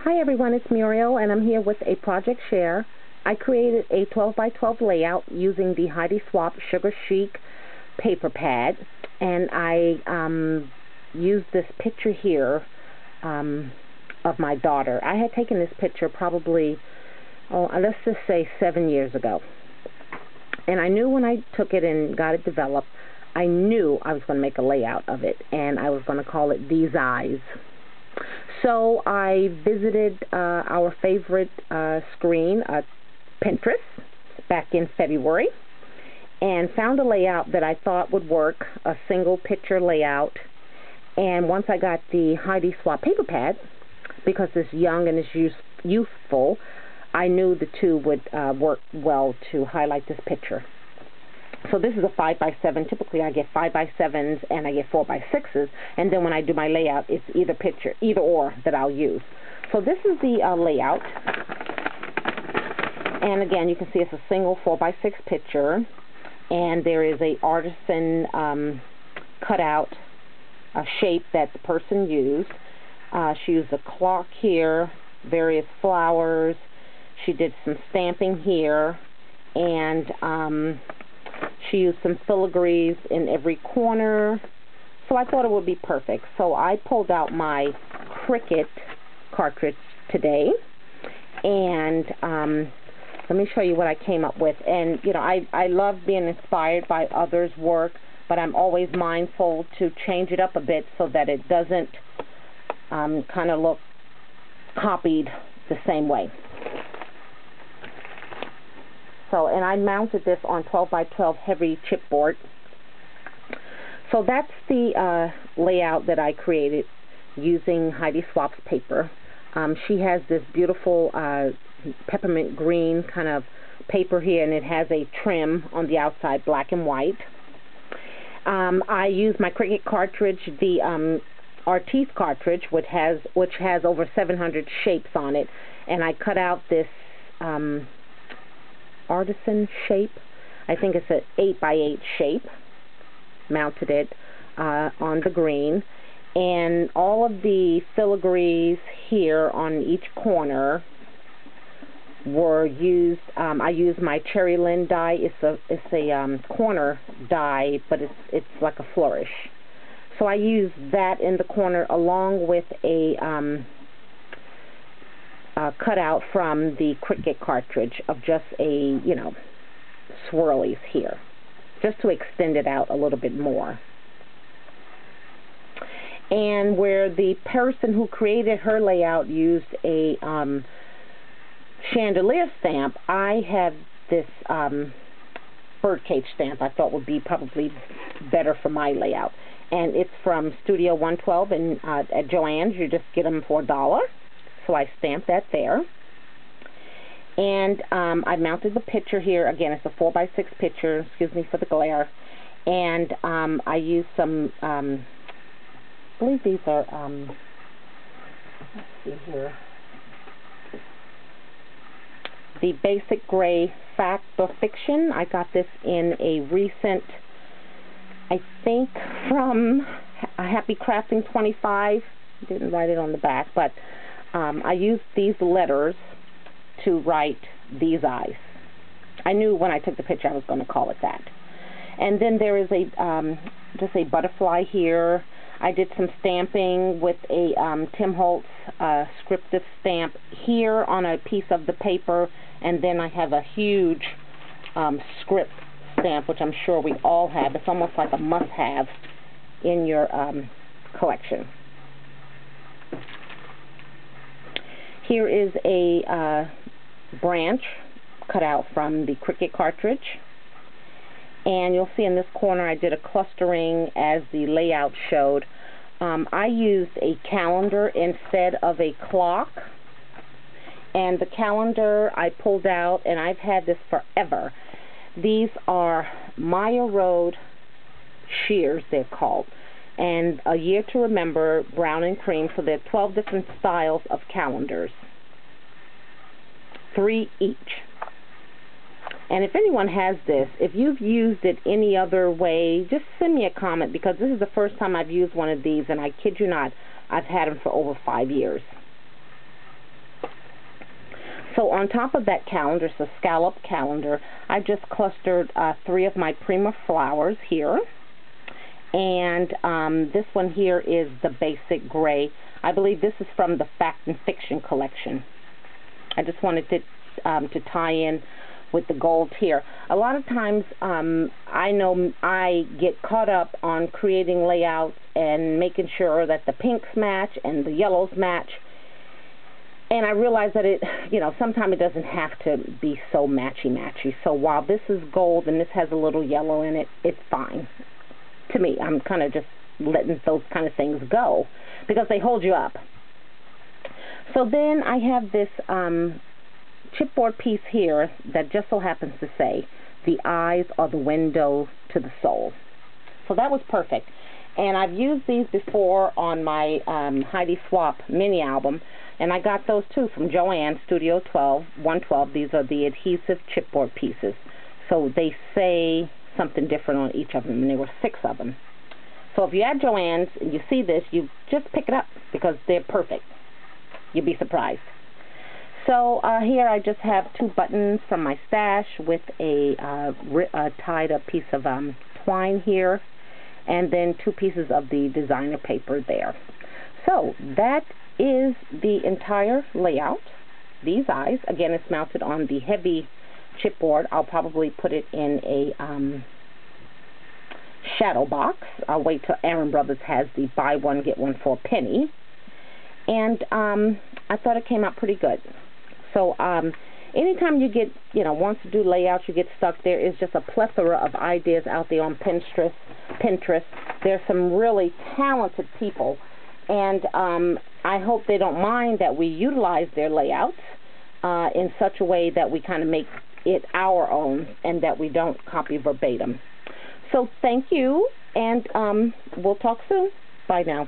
Hi everyone, it's Muriel and I'm here with a project share. I created a 12 by 12 layout using the Heidi Swapp SugarChic paper pad, and I used this picture here of my daughter. I had taken this picture probably, let's just say 7 years ago. And I knew when I took it and got it developed, I knew I was going to make a layout of it, and I was going to call it These Eyes. So I visited our favorite screen, Pinterest, back in February, and found a layout that I thought would work, a single picture layout. And once I got the Heidi Swapp paper pad, because it's young and it's youthful, I knew the two would work well to highlight this picture. So this is a 5 by 7. Typically I get 5 by 7s and I get 4 by 6s, and then when I do my layout, it's either or that I'll use. So this is the layout, and again you can see it's a single 4 by 6 picture, and there is a artisan cutout shape that the person used. She used a clock here, various flowers. She did some stamping here, and she used some filigrees in every corner, so I thought it would be perfect. So I pulled out my Cricut cartridge today, and let me show you what I came up with. And you know, I love being inspired by others' work, but I'm always mindful to change it up a bit so that it doesn't kind of look copied the same way. So, and I mounted this on 12 by 12 heavy chipboard. So that's the layout that I created using Heidi Swapp's paper. She has this beautiful peppermint green kind of paper here, and it has a trim on the outside, black and white. I used my Cricut cartridge, the Artiste cartridge, which has over 700 shapes on it, and I cut out this artisan shape. I think it's an 8 by 8 shape. Mounted it on the green, and all of the filigrees here on each corner were used. I used my cherry lin die. It's a corner die, but it's like a flourish. So I used that in the corner along with a cutout from the Cricut cartridge of just a, swirlies here, just to extend it out a little bit more. And where the person who created her layout used a chandelier stamp, I have this birdcage stamp I thought would be probably better for my layout. And it's from Studio 112 and at Joann's. You just get them for $1. So I stamped that there. And I mounted the picture here. Again, it's a 4 by 6 picture. Excuse me for the glare. And I used some, I believe these are, let's see here, the Basic Gray Fact or Fiction. I got this in a recent, I think, from Happy Crafting 25. Didn't write it on the back, but I used these letters to write These Eyes. I knew when I took the picture I was going to call it that. And then there is a just a butterfly here. I did some stamping with a Tim Holtz scriptive stamp here on a piece of the paper, and then I have a huge script stamp, which I'm sure we all have. It's almost like a must-have in your collection. Here is a branch cut out from the Cricut cartridge, and you'll see in this corner I did a clustering as the layout showed. I used a calendar instead of a clock, and the calendar I pulled out, and I've had this forever. These are Maya Road shears, they're called, and A Year to Remember, brown and cream. So there are 12 different styles of calendars, 3 each. And if anyone has this, if you've used it any other way, just send me a comment, because this is the first time I've used one of these, and I kid you not, I've had them for over 5 years. So on top of that calendar, it's a scallop calendar, I just clustered 3 of my Prima flowers here. And this one here is the basic gray. I believe this is from the Fact and Fiction collection. I just wanted to tie in with the gold here. A lot of times I know I get caught up on creating layouts and making sure that the pinks match and the yellows match. And I realize that sometimes it doesn't have to be so matchy-matchy. So while this is gold and this has a little yellow in it, it's fine. To me, I'm kind of just letting those kind of things go because they hold you up. So then I have this chipboard piece here that just so happens to say the eyes are the window to the soul. So that was perfect. And I've used these before on my Heidi Swapp mini album, and I got those too from Joann Studio 112. These are the adhesive chipboard pieces. So they say something different on each of them, and there were 6 of them. So if you're at Joann's and you see this, you just pick it up because they're perfect. You'll be surprised. So here I just have 2 buttons from my stash with a tied up piece of twine here, and then 2 pieces of the designer paper there. So that is the entire layout. These eyes, again, it's mounted on the heavy chipboard. I'll probably put it in a shadow box. I'll wait till Aaron Brothers has the buy one get one for a penny. And I thought it came out pretty good. So anytime you get, wants to do layouts, you get stuck, there is just a plethora of ideas out there on Pinterest. There's some really talented people, and I hope they don't mind that we utilize their layouts in such a way that we kind of make it our own and that we don't copy verbatim. So thank you, and we'll talk soon. Bye now.